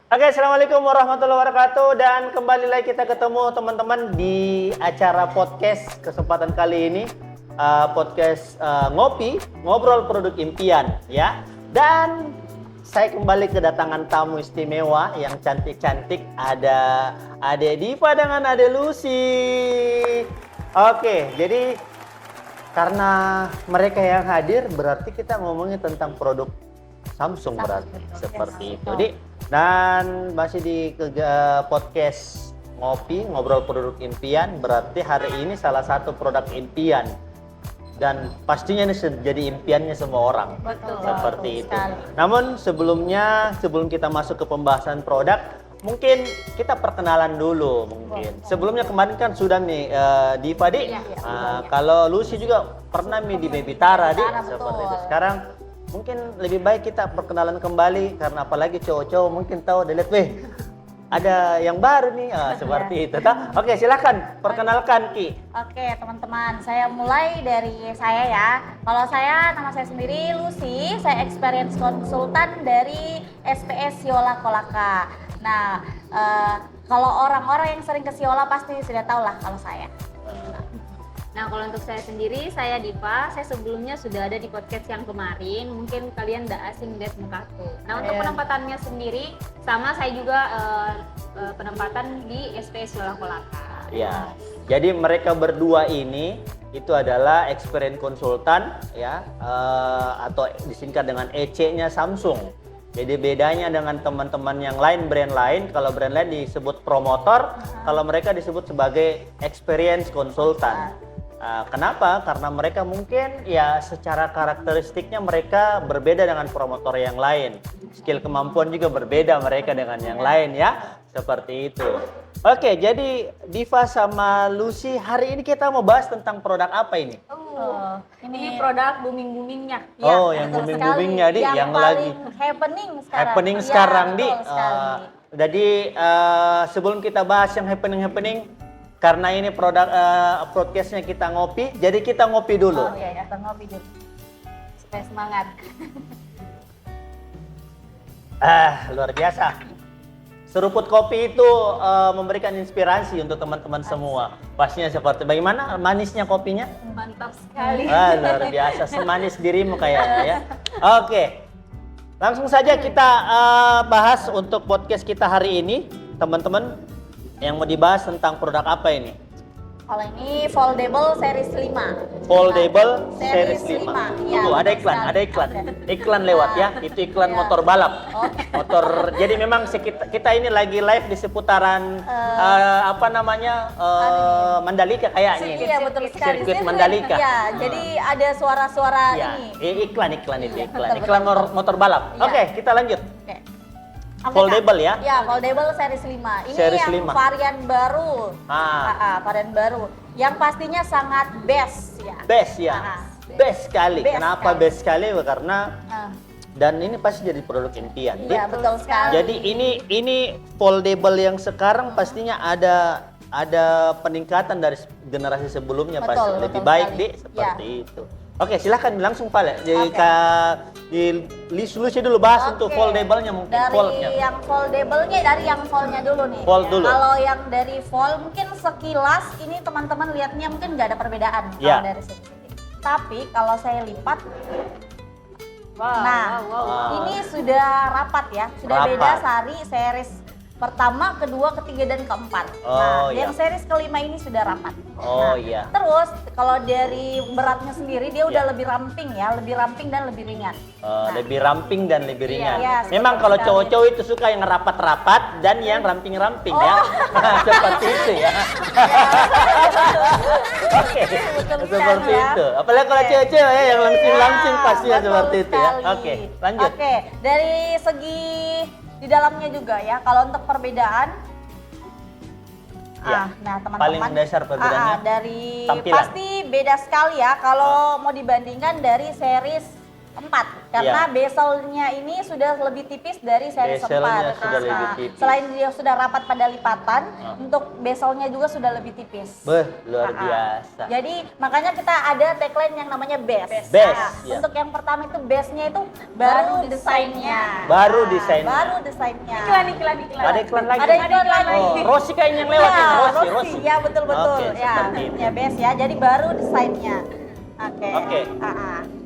Oke, Assalamualaikum warahmatullahi wabarakatuh. Dan kembali lagi kita ketemu teman-teman di acara podcast kesempatan kali ini. Podcast Ngopi, Ngobrol Produk Impian ya. Dan saya kembali kedatangan tamu istimewa yang cantik-cantik. Ada Ade Diva dengan Ade Lucy. Oke, jadi karena mereka yang hadir berarti kita ngomongin tentang produk Samsung berarti seperti itu. Dan masih di podcast Ngopi, Ngobrol Produk Impian, berarti hari ini salah satu produk impian. Dan pastinya ini jadi impiannya semua orang. Betul. Seperti Betul itu. sekali. Namun sebelum kita masuk ke pembahasan produk, mungkin kita perkenalan dulu mungkin. Sebelumnya kemarin kan sudah nih Diva Di. Iya, Kalau Lucy juga pernah nih di Baby Tara Di. Tara, Seperti betul. itu. Sekarang mungkin lebih baik kita perkenalan kembali karena apalagi cowok-cowok mungkin tahu dilihat ada yang baru nih seperti itu. Oke, silakan perkenalkan Ki. Oke, teman-teman, saya mulai dari saya ya. Kalau nama saya sendiri Lucy, saya experience konsultan dari SPS Siola Kolaka. Nah, kalau orang-orang yang sering ke Siola pasti sudah tahu lah kalau saya. Nah, kalau untuk saya sendiri, saya Diva. Saya sebelumnya sudah ada di podcast yang kemarin. Mungkin kalian udah asing lihat mukaku. Nah, untuk penempatannya sendiri, sama saya juga penempatan di SPS Yola Kolaka. Ya. Jadi mereka berdua ini itu adalah experience konsultan ya atau disingkat dengan EC-nya Samsung. Jadi bedanya dengan teman-teman yang lain, brand lain, kalau brand lain disebut promotor, kalau mereka disebut sebagai experience konsultan. Kenapa? Karena mereka mungkin ya secara karakteristiknya mereka berbeda dengan promotor yang lain. Skill kemampuan juga berbeda mereka dengan yang lain ya. Seperti itu. Oke, jadi Diva sama Lucy hari ini kita mau bahas tentang produk apa ini? Ini produk booming-boomingnya. Oh, Ya, yang betul booming-boomingnya, sekali. Di, yang paling lagi happening sekarang. happening Ya, sekarang, Di. betul sekali. Jadi sebelum kita bahas yang happening, karena ini produk podcastnya kita ngopi, jadi kita ngopi dulu. Oh iya, kita ngopi dulu. Supaya semangat. Luar biasa. Seruput kopi itu memberikan inspirasi untuk teman-teman semua. Pastinya seperti bagaimana manisnya kopinya? Mantap sekali. Luar biasa, semanis dirimu kayaknya ya. Oke, langsung saja kita bahas untuk podcast kita hari ini, teman-teman. Yang mau dibahas tentang produk apa ini? Kalau ini foldable series 5. Foldable series 5. Ya, Tuh, ada iklan, sekali. ada iklan. Iklan lewat ya. Itu iklan Ya. motor balap. Oh. Motor. Jadi memang kita ini lagi live di seputaran Mandalika kayaknya. Iya, betul sekali. Sirkuit Mandalika. Ya, jadi ada suara-suara Ya, ini. iklan itu iklan. Betul, Iklan betul. motor balap. Ya. Oke, kita lanjut. Oke. Foldable ya? Ya, foldable series 5. Ini Series yang 5. varian baru. Varian baru. Yang pastinya sangat best ya. Best ya. Best sekali. Best Kenapa sekali. best sekali? Karena Ah, dan ini pasti jadi produk impian. Iya, betul sekali. Jadi ini foldable yang sekarang pastinya ada peningkatan dari generasi sebelumnya. Betul, pasti betul lebih baik sekali. Di seperti Ya. itu. Oke, silahkan langsung Pak. Oke. Di Lucy dulu bahas untuk Oke. foldable-nya mungkin. Dari Fold-nya. yang foldable-nya, dari yang fold-nya dulu nih. Fold dulu. Kalau yang dari fold mungkin sekilas ini teman-teman lihatnya mungkin nggak ada perbedaan Ya. kalau dari sini. Tapi kalau saya lipat, ini sudah rapat ya, sudah Rapat. beda sari series pertama, kedua, ketiga, dan keempat. Oh, yang iya. series kelima ini sudah rapat. Oh, iya. Terus kalau dari beratnya sendiri dia udah Iya. lebih ramping ya, lebih ramping dan lebih ringan. Lebih ramping dan lebih ringan. Iya, Memang betul kalau sekali. cowok-cowok itu suka yang rapat-rapat dan yang ramping-ramping ya. Seperti itu ya. Oke. Betul Seperti sekali, ya. itu. Apalagi kalau Oke. cewek-cewek ya yang langsing-langsing Ya, pastinya betul seperti itu ya. sekali. Oke, lanjut. Oke, dari segi di dalamnya juga ya, kalau untuk perbedaan, Ya. nah teman-teman, Paling mendasar perbedaannya dari tampilan. pasti beda sekali ya kalau mau dibandingkan dari series 4 karena bezelnya ini sudah lebih tipis dari series 4. Bezelnya sudah lebih tipis. Selain dia sudah rapat pada lipatan, untuk bezelnya juga sudah lebih tipis. Luar biasa. Jadi makanya kita ada tagline yang namanya best. Best, ya. Untuk yang pertama itu bestnya itu baru desainnya. Baru desainnya. Baru desainnya. Iklan. Ada iklan lagi? Ada iklan lagi. Oh, Rosi kayaknya yang lewat Ya, ini, Rosi. Rossi. Ya betul-betul. Oke, Ya, seperti itu. ya best ya. Jadi baru desainnya. Oke. Oke.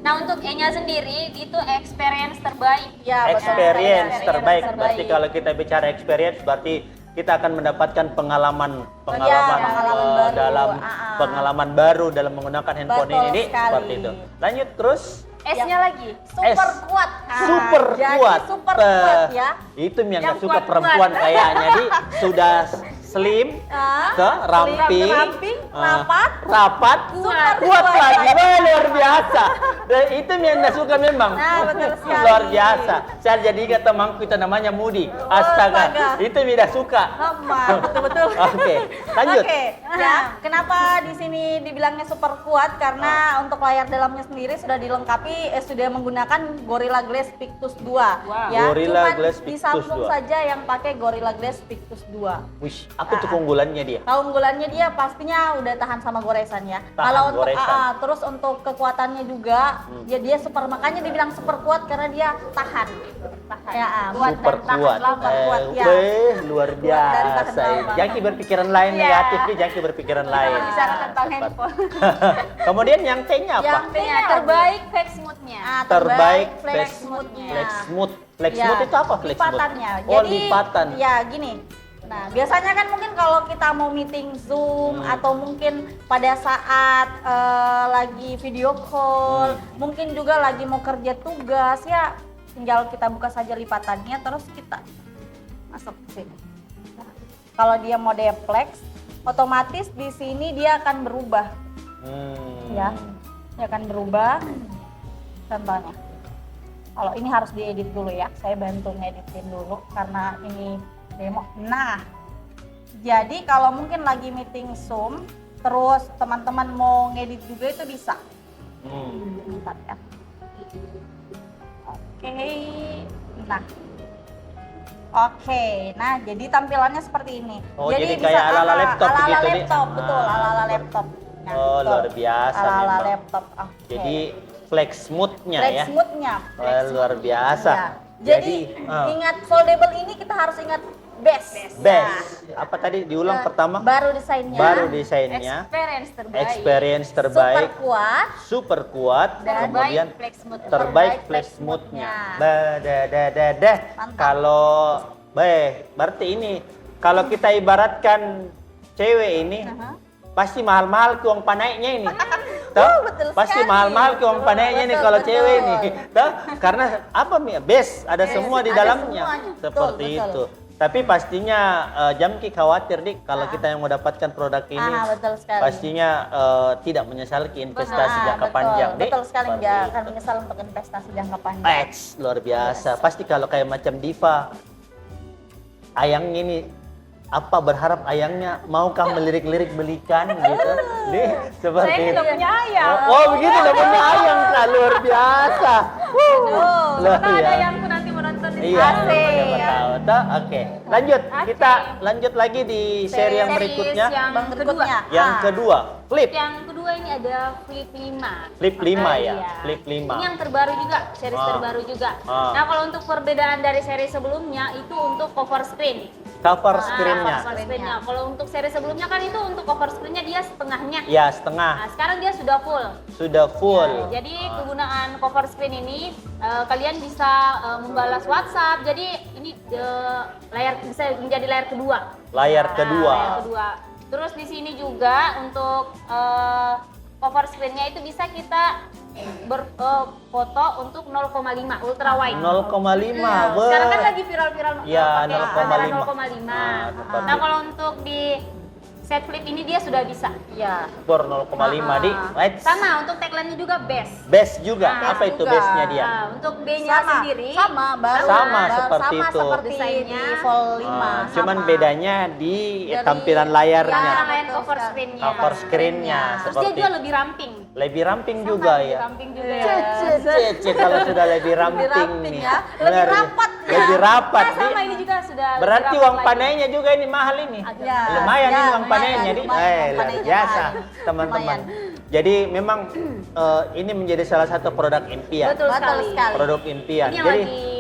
Nah untuk E-nya sendiri itu experience terbaik. Ya, betul. Experience terbaik. terbaik. Berarti kalau kita bicara experience berarti kita akan mendapatkan pengalaman pengalaman baru. dalam pengalaman baru dalam menggunakan handphone Betul ini sekali. seperti itu. Lanjut terus. S-nya lagi. Super S. kuat. Super Jadi kuat. super kuat ya. Itu yang Yang nggak suka kuat-kuat. perempuan kayaknya. Jadi sudah slim, ramping, ramping, rapat, kuat kuat lagi. lagi. Wah, luar biasa. Dan itu yang nggak suka memang. Nah, betul sekali. Luar biasa. Saya jadi ingat temanku itu namanya Mudi. Astaga, astaga. itu tidak suka. Sama, betul-betul. Oke, lanjut. Oke, ya. Kenapa di sini dibilangnya super kuat? Karena untuk layar dalamnya sendiri sudah dilengkapi, sudah menggunakan Gorilla Glass Victus 2. Ya, Gorilla cuman Glass di Victus Samsung 2. saja yang pakai Gorilla Glass Victus 2. Wish, apa tuh keunggulannya dia? Keunggulannya dia pastinya udah tahan sama goresan ya. Tahan Kalau untuk goresan. terus untuk kekuatannya juga, ya dia super, makanya dibilang super kuat karena dia tahan. Ya, kuat Super dan tahan kuat. lama, kuat ya. Luar dan tahan biasa. lama. Jangki berpikiran lain negatif nih, Jangki berpikiran lain. Bicara tentang Cepat. handphone. Kemudian yang T-nya apa? Yang T-nya terbaik flex smooth-nya. Terbaik flex flex smooth-nya. Flex smooth. Flex Ya, smooth itu apa flex smooth? lipatannya. Oh, Jadi, lipatan. Ya, gini. Nah, biasanya kan mungkin kalau kita mau meeting Zoom atau mungkin pada saat lagi video call, mungkin juga lagi mau kerja tugas ya, tinggal kita buka saja lipatannya terus kita masuk ke sini. Nah, kalau dia mode flex, otomatis di sini dia akan berubah. Ya, dia akan berubah. Contohnya, kalau ini harus diedit dulu ya, saya bantu ngeditin dulu karena ini demo. Nah, jadi kalau mungkin lagi meeting Zoom, terus teman-teman mau ngedit juga itu bisa. Bentar ya. Oke, nah jadi tampilannya seperti ini. Oh, jadi kayak ala-ala laptop ala-ala begitu, Dik? laptop, betul, ala-ala laptop. Nah, Oh, betul. luar biasa Ala-ala memang. laptop. Oke. Jadi flex smooth-nya flex ya. smooth-nya. Wah, luar biasa. Ya. Jadi ingat foldable ini kita harus ingat best. Best. Apa tadi diulang pertama? Baru desainnya. Baru desainnya. Experience terbaik. Experience Super terbaik. kuat. Super kuat. Dan Kemudian terbaik flex smooth. terbaik Terbaik flex flex smooth-nya. smooth-nya. Mantap. Kalau berarti ini kalau kita ibaratkan cewek ini pasti mahal-mahal ke uang panaiknya ini. Tahu? betul Pasti sekali. mahal-mahal ke uang panaiknya nih Betul, kalau betul. cewek ini. Tahu? Karena apa Mi? Best, ada semua di ada dalamnya. semuanya. Seperti Betul, itu. Tapi pastinya Jamki khawatir dik kalau kita yang mau dapatkan produk ini betul sekali. pastinya tidak menyesal ke investasi jangka betul, panjang dik. Betul sekali, Seperti nggak itu. akan menyesal untuk investasi jangka panjang. Luar biasa. Pasti kalau kayak macam Diva, ayang ini apa berharap ayangnya maukah melirik-lirik belikan gitu, nih seperti Saya itu. tidak punya ayam. Oh begitu udah punya ayang, Kak. Luar biasa. Luar Karena ada biasa. ayamku nanti menonton di Iya, sini. siapa tahu. Toh, Oke, lanjut. Oke. Kita lanjut lagi di seri yang Series berikutnya. yang Berikutnya. Yang kedua, flip. Yang kedua ini ada Flip 5. Flip 5 ya, Iya. Flip 5. Ini yang terbaru juga, series terbaru juga. Nah, kalau untuk perbedaan dari seri sebelumnya itu untuk cover screen. Cover screen-nya. Cover screen-nya. Kalau untuk seri sebelumnya kan itu untuk cover screen-nya dia setengahnya. Ya, setengah. Nah, sekarang dia sudah full. Sudah full. Jadi kegunaan cover screen ini kalian bisa membalas WhatsApp. Jadi ini layar bisa menjadi layar kedua. Layar kedua. Layar kedua. Terus di sini juga untuk cover screen-nya itu bisa kita berfoto untuk 0,5 ultra wide. 0,5. Sekarang kan lagi viral-viral Iya, pakai kamera 0,5. 0,5. Seperti Nah, kalau untuk di set flip ini dia sudah bisa. Ya. Skor 0,5 di. Right. Sama untuk tagline-nya juga best. Best juga. Nah, Apa itu juga. best-nya dia? Nah, untuk B-nya Sama, sendiri sama, baru Sama seperti sama itu. seperti Desainnya. di Fold 5. Cuman sama. bedanya di Dari tampilan Yang layarnya. lain betul cover sekali. screen-nya. Cover screen-nya Terus dia seperti juga lebih ramping. lebih ramping Sama, juga lebih ya. ramping juga Iya. ya. Cece kalau sudah lebih ramping, ramping nih. ya. Lebih Benar, rapat ya. Lebih rapat. Nah, sama Nih. ini juga sudah lebih Berarti rapat uang lagi. panainya juga ini mahal ini. Ya, Lumayan ya, ini uang panainya. Jadi lumayan, uang luar panainya biasa mahal. teman-teman. Lumayan. Jadi memang ini menjadi salah satu produk impian. Betul sekali. Produk impian. Ini yang Jadi lagi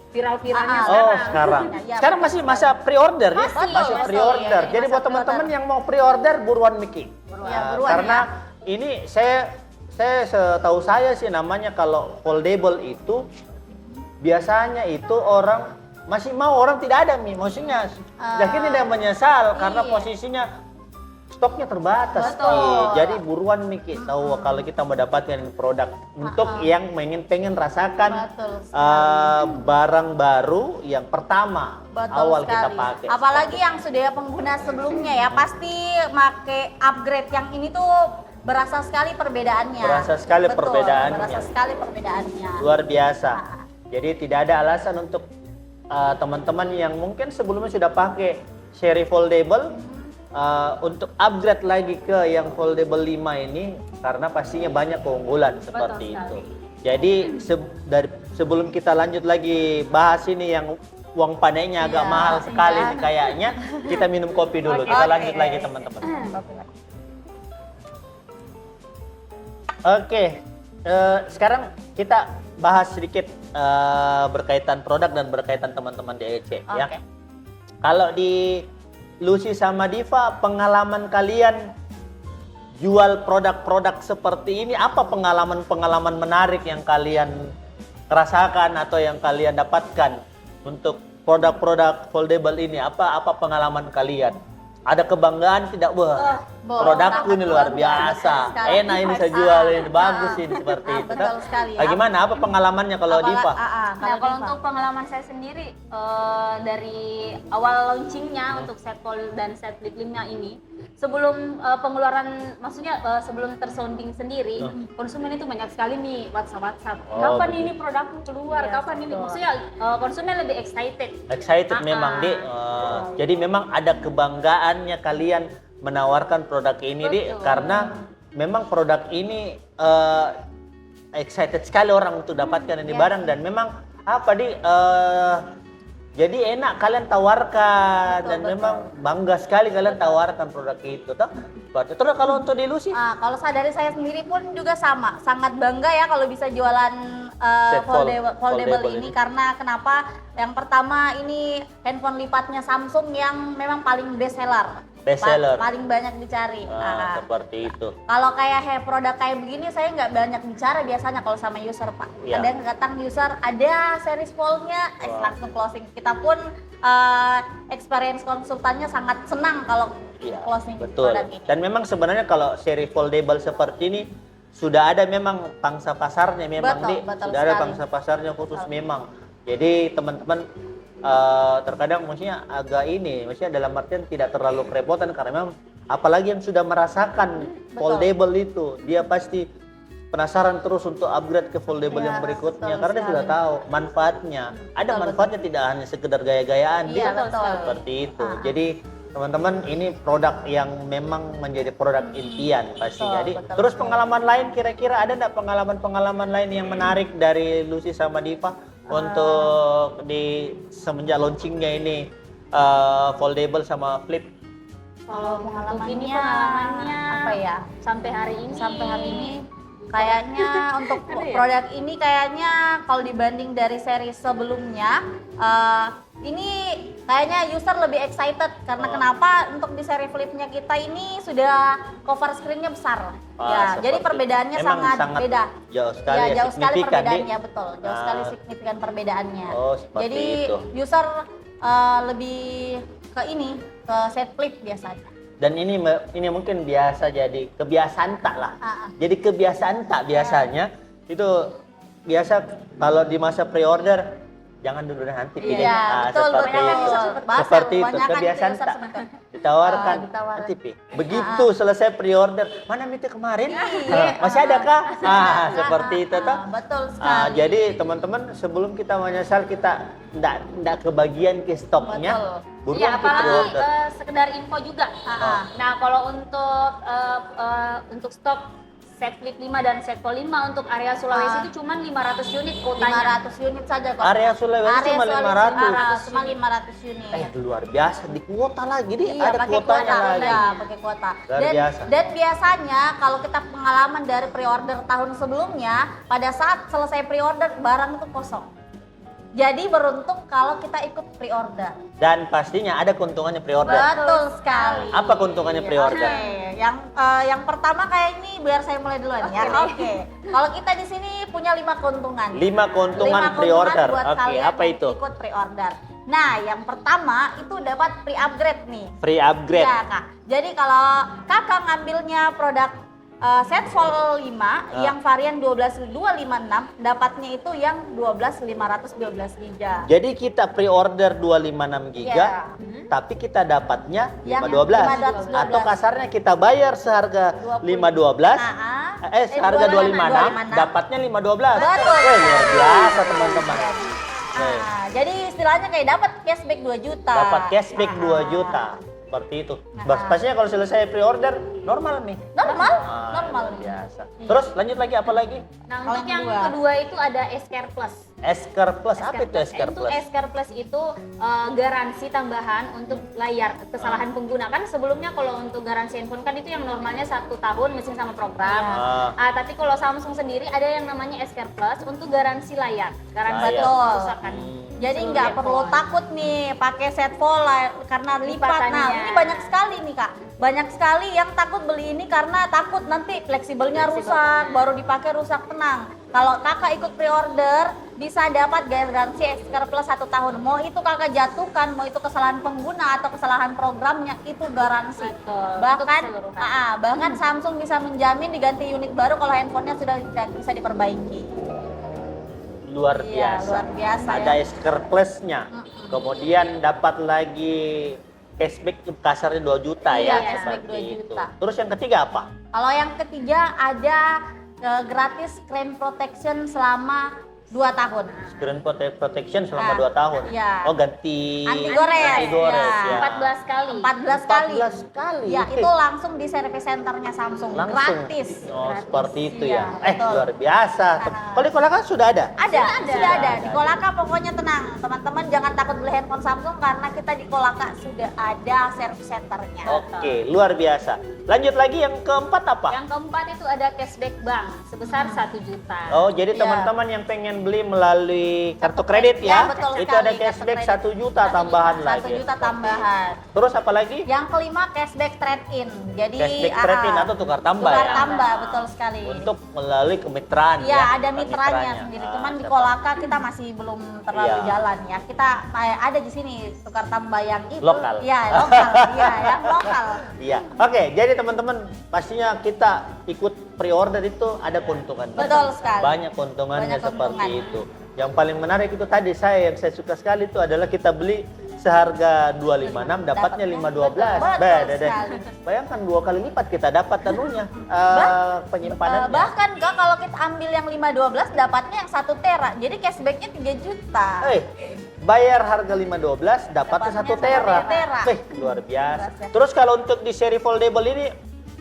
viral-viralnya oh sekarang. sekarang. Ya, Sekarang masih masa pre-order ya? Masih, pre-order. ya, Jadi masa buat teman-teman pre-order. yang mau pre-order buruan Miki. Ya, buruan Karena ya. ini saya setahu saya sih namanya kalau foldable itu biasanya itu orang masih mau, orang tidak ada Mi. Maksudnya yakin tidak menyesal karena iya. posisinya stoknya terbatas. Betul. Ki. Jadi buruan Miki tahu kalau kita mendapatkan produk untuk yang pengen rasakan Betul barang baru yang pertama Betul awal sekali. kita pakai. Apalagi yang sudah pengguna sebelumnya ya, pasti make upgrade yang ini tuh berasa sekali perbedaannya. Berasa sekali Betul, perbedaannya. Berasa sekali perbedaannya. Luar biasa. Jadi tidak ada alasan untuk teman-teman yang mungkin sebelumnya sudah pakai seri foldable untuk upgrade lagi ke yang foldable 5 ini karena pastinya banyak keunggulan seperti Betul itu. sekali. Jadi sebelum kita lanjut lagi bahas ini yang uang panainya agak Iya, mahal sekali iya. nih kayaknya, kita minum kopi dulu. Oke. Kita Oke. lanjut lagi teman-teman. Oke, sekarang kita bahas sedikit berkaitan produk dan berkaitan teman-teman di EC ya. Oke. Kalau di Lucy sama Diva, pengalaman kalian jual produk-produk seperti ini, apa pengalaman-pengalaman menarik yang kalian rasakan atau yang kalian dapatkan untuk produk-produk foldable ini? Apa pengalaman kalian? Ada kebanggaan tidak? Wah, produkku ini luar biasa. sekali. Enak ini saya jual, ini bagus ini seperti itu. Betul sekali. Gimana? Apa pengalamannya kalau Diva? Nah, kalau untuk pengalaman saya sendiri dari awal launchingnya untuk set fold dan set flip 5 ini, sebelum pengeluaran, maksudnya sebelum tersounding sendiri, konsumen itu banyak sekali nih WhatsApp. Oh, Kapan begitu. ini produkku keluar? Yes, Kapan ini? betul. Maksudnya konsumen lebih excited. Excited memang, Dik. Jadi memang ada kebanggaannya kalian menawarkan produk ini, Dik, Betul. karena memang produk ini excited sekali orang untuk dapatkan ini barang dan memang apa, Dik, jadi enak kalian tawarkan dan memang bangga sekali kalian tawarkan produk itu, toh. Terus kalau untuk di Lucy? Kalau dari saya sendiri pun juga sama, sangat bangga ya kalau bisa jualan Set foldable foldable ini. ini. Karena kenapa? Yang pertama ini handphone lipatnya Samsung yang memang paling best seller. Best seller. Paling banyak dicari. Seperti itu. Kalau kayak produk kayak begini saya nggak banyak bicara biasanya kalau sama user, Pak. Iya. Ada yang datang user, ada series foldnya, langsung closing. Kita pun experience konsultannya sangat senang kalau Iya, closing betul. produk ini. Dan memang sebenarnya kalau seri foldable seperti ini sudah ada memang pangsa pasarnya memang, Betul, Dik. betul Sudah ada sekali. pangsa pasarnya khusus memang. Jadi teman-teman terkadang maksudnya agak maksudnya dalam artian tidak terlalu kerepotan karena memang apalagi yang sudah merasakan foldable itu, dia pasti penasaran terus untuk upgrade ke foldable yang berikutnya betul karena dia sudah sekali. tahu manfaatnya. Ada Betul, manfaatnya, tidak hanya sekedar gaya-gayaan, Iya, Dik. betul. Seperti itu. Jadi teman-teman ini produk yang memang menjadi produk impian pasti. Betul, Jadi betul terus sekali. pengalaman lain kira-kira ada enggak pengalaman-pengalaman lain yang menarik dari Lucy sama Diva untuk di semenjak launchingnya ini foldable sama flip? Kalau Untuk ini pengalamannya apa ya? sampai hari ini. Sampai hari ini kayaknya untuk Ada ya? produk ini kayaknya kalau dibanding dari seri sebelumnya ini kayaknya user lebih excited karena kenapa untuk di seri flipnya kita ini sudah cover screen-nya besar ya, jadi Seperti- perbedaannya memang sangat beda. jauh sekali Ya, ya, jauh sekali signifikan, Dik. perbedaannya, betul. Jauh sekali signifikan perbedaannya. Oh, seperti Jadi itu. user lebih ke ke set flip biasanya. Dan ini mungkin biasa jadi kebiasaan tak lah. Jadi kebiasaan tak biasanya itu biasa kalau di masa pre-order jangan dulu deh, nanti pilih. Iya, betul, seperti betul. itu. Basel, Seperti itu kebanyakan kebiasaan user tak. seperti itu. Ditawarkan, Ditawarin. nanti pi. Begitu selesai pre-order, mana itu kemarin? Masih ada kah? Seperti itu toh. Betul sekali. Jadi teman-teman sebelum kita menyesal kita ndak kebagian ke stoknya. Betul. Buruan Iya, kita apalagi pre-order. sekedar info juga. Ah. Nah, kalau untuk stok set flip 5 dan set fold 5 untuk area Sulawesi itu cuma 500 unit kuotanya. 500 unit saja kok. Area Sulawesi cuma 500. Cuma 500 unit. Luar biasa, di kuota lagi nih, Iya, ada pakai kuotanya kuota, lagi. iya, pakai kuota. Luar biasa. Dan biasanya kalau kita pengalaman dari pre-order tahun sebelumnya, pada saat selesai pre-order barang itu kosong. Jadi beruntung kalau kita ikut pre-order. Dan pastinya ada keuntungannya pre-order. Betul sekali. Apa keuntungannya pre-order? Oke, yang pertama kayak ini biar saya mulai duluan ya. Oke. Kalau kita di sini punya 5 keuntungan. 5 keuntungan Lima pre-order. buat Oke, kalian apa yang itu? ikut pre-order. Nah, yang pertama itu dapat free upgrade nih. Free upgrade. Iya, Kak. Jadi kalau Kakak ngambilnya produk set fold 5 yang varian 12256, dapatnya itu yang 12512 GB. Jadi kita pre-order 256 GB, Iya. tapi kita dapatnya Yang 512. 512. Atau kasarnya kita bayar seharga 512, seharga 256, dapatnya 512. Betul. Luar biasa teman-teman. Nah, jadi istilahnya kayak dapat cashback 2 juta. Dapat cashback 2 juta. Seperti itu. Pastinya kalau selesai pre-order normal nih. Normal, Ah, normal. luar biasa. Terus lanjut lagi apa lagi? Nah, Kalau untuk yang yang kedua itu ada S-Care Plus. S-Care Plus. Apa itu S-Care Untuk Plus? S-Care Plus itu garansi tambahan untuk layar kesalahan pengguna. Kan sebelumnya kalau untuk garansi handphone kan itu yang normalnya 1 tahun mesin sama program. Tapi kalau Samsung sendiri ada yang namanya S-Care Plus untuk garansi layar. Garansi Layar. kerusakan. Jadi seluruh nggak perlu handphone. takut nih pakai set fold karena lipat. Nah, Lipatannya. ini banyak sekali nih Kak. Banyak sekali yang takut beli ini karena takut nanti fleksibelnya rusak, baru dipakai rusak. Tenang. Kalau Kakak ikut pre-order bisa dapat garansi S-Care Plus 1 tahun. Mau itu Kakak jatuhkan, mau itu kesalahan pengguna atau kesalahan programnya, itu garansi. Betul, Bahkan untuk keseluruhan. bahkan Samsung bisa menjamin diganti unit baru kalau handphonenya sudah bisa diperbaiki. Luar Iya, biasa. luar biasa Ada ya. S-Care Plus-nya. Kemudian dapat lagi cashback kasarnya 2 juta Iya, ya. cashback seperti 2 itu. juta. Terus yang ketiga apa? Kalau yang ketiga ada gratis screen protection selama 2 tahun. Screen protection selama Nah, 2 tahun. iya. Oh, ganti Anti gores. anti gores Iya. ya. 14 kali. 14 kali. 14 kali. Ya, itu langsung di service centernya Samsung. Langsung. Gratis. Oh, Gratis. seperti itu Iya, ya. betul. Luar biasa. Kalau di Kolaka sudah ada? Ada, sudah ada. Di Ada. Kolaka pokoknya tenang. Teman-teman jangan takut beli handphone Samsung karena kita di Kolaka sudah ada service centernya. Oke, luar biasa. Lanjut lagi yang keempat apa? Yang keempat itu ada cashback bank sebesar 1 juta. Oh, jadi Iya. teman-teman yang pengen beli melalui kartu kredit ya, Ya, betul itu sekali, ada kartu cashback kredit. 1 juta tambahan 1 lagi. juta tambahan. Terus apa lagi? Yang kelima cashback trade-in. Jadi Cashback trade-in atau tukar tambah tukar ya? tambah, betul sekali. Untuk melalui kemitraan Iya, ya. ada mitranya sendiri. Cuman di siapa? Kolaka kita masih belum terlalu Iya. jalan ya. Kita ada di sini tukar tambah yang itu. Lokal. Iya, lokal. Iya, yang lokal. Iya. Oke, jadi teman-teman pastinya kita ikut pre-order itu ada keuntungan. Betul sekali. Banyak keuntungannya Banyak seperti keuntungan. itu. Yang paling menarik itu tadi yang saya suka sekali itu adalah kita beli seharga 256 dapatnya 512. Betul Deh. sekali. Bayangkan 2 kali lipat kita dapat anunya penyimpanan. Bahkan Kak, kalau kita ambil yang 512 dapatnya yang 1 tera. Jadi cashbacknya 3 juta. Bayar harga 512 dapatnya 1 tera. 1 tera. Luar biasa. Luar biasa. Terus kalau untuk di seri foldable ini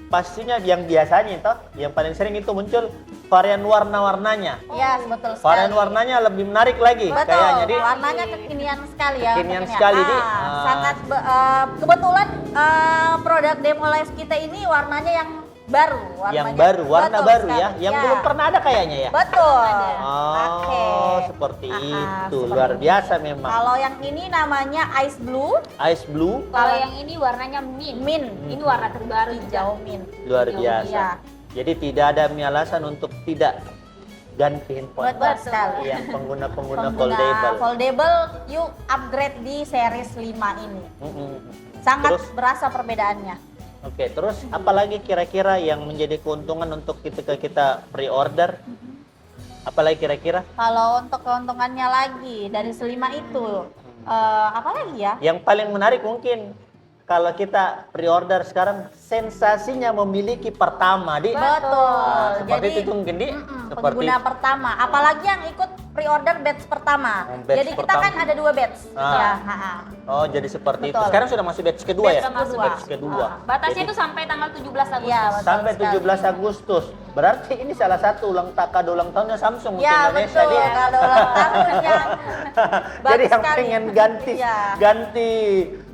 pastinya yang biasanya itu yang paling sering itu muncul varian warna-warnanya. Iya, betul sekali. Varian warnanya lebih menarik lagi Betul, kayaknya. Jadi warnanya kekinian sekali ya. Kekinian sekali, Di. Sangat kebetulan produk Demo Life kita ini warnanya yang baru. yang warnanya. baru, warna Betul baru sekali. ya, yang belum pernah ada kayaknya ya. Betul. Oh, Oke. seperti itu. seperti Luar itu. biasa memang. Kalau yang ini namanya Ice Blue, Ice blue Kalau yang ini warnanya mint. mint, Ini warna terbaru hijau mint. luar Hijau, biasa. iya. Jadi tidak ada alasan untuk tidak ganti handphone. Betul sekali. Yang pengguna-pengguna Pengguna foldable. foldable, yuk upgrade di series 5 ini. Mm-mm. Sangat Terus? berasa perbedaannya. Oke, terus apalagi kira-kira yang menjadi keuntungan untuk ketika kita pre-order? Apalagi kira-kira? Kalau untuk keuntungannya lagi dari selima itu, apa lagi ya? Yang paling menarik mungkin kalau kita pre-order sekarang sensasinya memiliki pertama di Betul. seperti itu mungkin di seperti pengguna pertama, apalagi yang ikut pre-order batch pertama. Batch Jadi kita kan pertama. ada 2 batch. Ah. Ya, Oh, jadi seperti itu. Betul. Sekarang sudah masuk batch kedua ya? Batch kedua. Batch kedua. Batasnya Jadi, itu sampai tanggal 17 Agustus. Iya, betul sampai sekali. 17 Agustus. Berarti ini salah satu kado ulang tahunnya Samsung untuk Ya, Indonesia betul. dia. Kalau ulang tahunnya Jadi bagus yang sekali. pengen Iya. ganti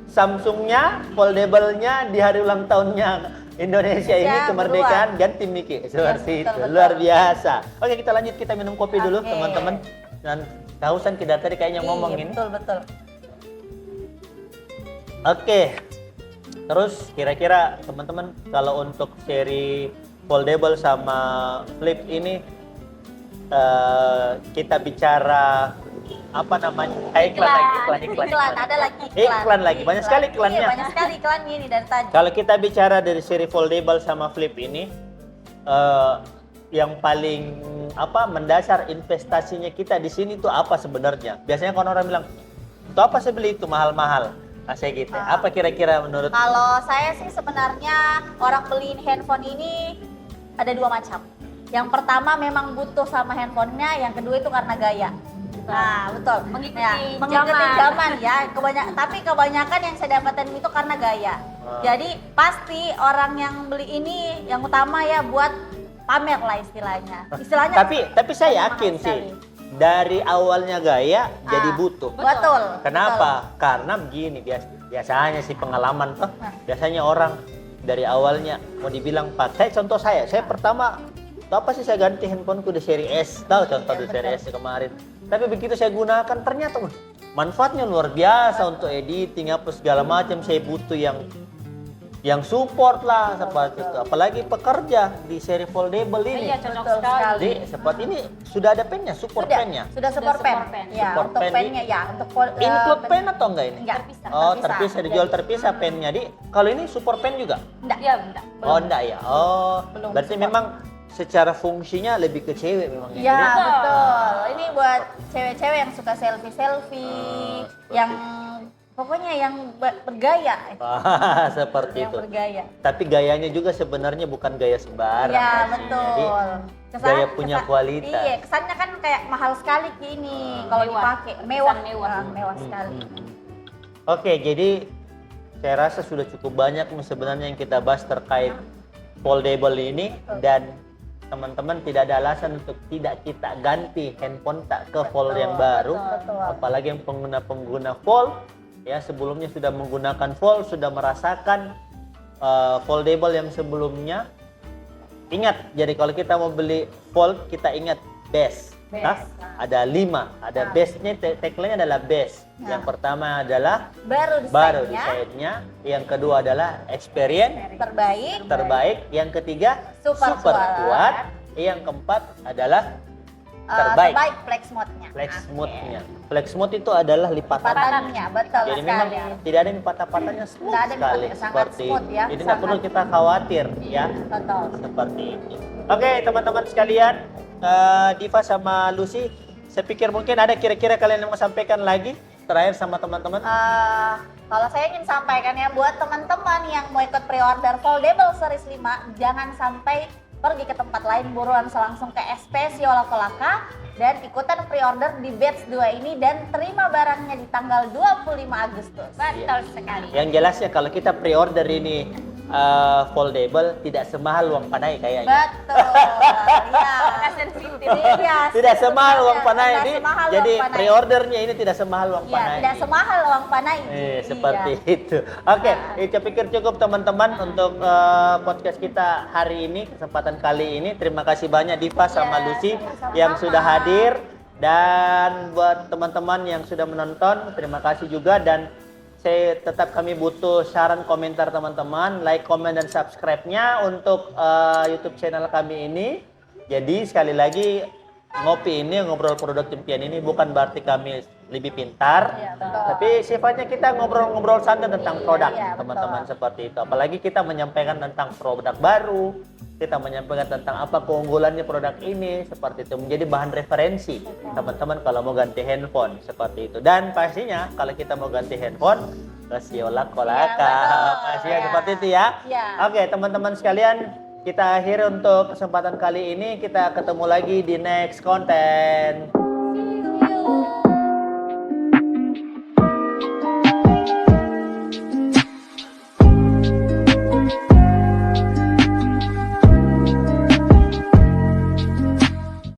Samsungnya, foldable-nya di hari ulang tahunnya Indonesia ini Ya, kemerdekaan ganti Miki seperti betul, itu. betul. Luar biasa. Oke, kita lanjut, kita minum kopi dulu Oke. teman-teman. Dan kehausan kita tadi kayaknya ngomong Iya, ini. betul. Oke. Terus kira-kira teman-teman kalau untuk seri foldable sama flip ini kita bicara apa namanya? Iklan, ada lagi iklan. Iklan lagi. Banyak sekali iklannya. Iya, banyak sekali iklan gini dari tadi. Kalau kita bicara dari seri foldable sama flip ini, yang paling mendasar investasinya kita di sini tuh apa sebenarnya? Biasanya kalau orang bilang, "Itu apa saya beli itu mahal-mahal?" Nah, saya gitu. Apa kira-kira menurut? Kalau saya sih sebenarnya orang beliin handphone ini ada 2 macam. Yang pertama memang butuh sama handphonenya, yang kedua itu karena gaya. Nah, betul. Mengikuti zaman ya. Tapi kebanyakan yang saya dapatin itu karena gaya. Jadi pasti orang yang beli ini yang utama ya buat pamer lah istilahnya. Tapi saya mahal yakin sih sekali. dari awalnya gaya jadi butuh. Betul. Kenapa? Karena begini biasanya sih pengalaman tuh. Biasanya orang dari awalnya mau dibilang pakai, contoh saya pertama apa sih saya ganti handphoneku di seri S, tahu contoh di seri S kemarin. Tapi begitu saya gunakan ternyata manfaatnya luar biasa untuk editing apa segala macam. Saya butuh yang support lah seperti itu. Apalagi pekerja di seri foldable ini. Iya, cocok Betul sekali. sekali. Jadi seperti ini sudah ada pennya, support pennya. Sudah support pen. support pen. Ya, Support untuk pen pennya ya, untuk Include pen atau enggak ini? Enggak, Oh, terpisah, dijual terpisah pennya. Jadi kalau ini support pen juga? Enggak. Iya, enggak. Oh, enggak ya. Oh, Belum berarti support. memang secara fungsinya lebih ke cewek memang ya. Ya, Jadi, betul. Ini buat cewek-cewek yang suka selfie-selfie, yang pokoknya yang bergaya. seperti Yang itu. bergaya. Tapi gayanya juga sebenarnya bukan gaya sembarang. Iya, pastinya. betul. Jadi, gaya punya kualitas. Iya, kesannya kan kayak mahal sekali ini kalau Mewah. dipakai. Mewah, Kesan mewah. mewah sekali. Oke, jadi saya rasa sudah cukup banyak sebenarnya yang kita bahas terkait foldable ini, dan teman-teman tidak ada alasan untuk tidak kita ganti handphone tak ke fold yang baru. betul. Apalagi yang pengguna fold ya, sebelumnya sudah menggunakan fold, sudah merasakan foldable yang sebelumnya. Ingat, jadi kalau kita mau beli fold kita ingat best. Best. Ada 5, ada bestnya, tagline-nya adalah best. Yang pertama adalah baru desainnya, yang kedua adalah experience terbaik, yang ketiga Super kuat, yang keempat adalah terbaik flex mode-nya. flex mode-nya. Flex mode itu adalah lipatan. Lipatannya, betul Jadi sekali. memang tidak ada yang patah-patahnya, smooth Tidak ada yang sekali patah, sangat seperti smooth ya, jadi tidak perlu sangat. kita khawatir ya Betul. seperti itu. Oke teman-teman sekalian, Diva sama Lucy, saya pikir mungkin ada kira-kira kalian yang mau sampaikan lagi terakhir sama teman-teman. Kalau saya ingin sampaikan ya buat teman-teman yang mau ikut pre-order foldable series 5, jangan sampai pergi ke tempat lain, buruan langsung ke SPS Yola Kolaka dan ikutan pre-order di batch 2 ini dan terima barangnya di tanggal 25 Agustus. Betul sekali. Yang jelasnya kalau kita pre-order ini foldable tidak semahal uang panai kayaknya. Betul. Ya. Sensitif. Iya, Tidak semahal uang panai tidak ini. semahal Jadi uang panai. pre-ordernya ini tidak semahal uang Ya, panai. tidak semahal uang panai. Seperti Iya. itu. Oke, saya pikir cukup teman-teman untuk podcast kita hari ini, kesempatan kali ini. Terima kasih banyak Diva sama Lucy sama-sama. yang sudah hadir, dan buat teman-teman yang sudah menonton, terima kasih juga. Dan kami butuh saran komentar teman-teman, like, komen, dan subscribe-nya untuk YouTube channel kami ini. Jadi sekali lagi, ngopi ini, ngobrol produk impian ini bukan berarti kami lebih pintar, Iya, betul. tapi sifatnya kita ngobrol-ngobrol santai tentang produk, iya, teman-teman, betul. seperti itu. Apalagi kita menyampaikan tentang produk baru, kita menyampaikan tentang apa keunggulannya produk ini, seperti itu, menjadi bahan referensi teman-teman kalau mau ganti handphone, seperti itu. Dan pastinya kalau kita mau ganti handphone ke Yola Kolaka, betul. pastinya Iya. seperti itu ya. Iya. Oke teman-teman sekalian, kita akhiri untuk kesempatan kali ini. Kita ketemu lagi di next konten.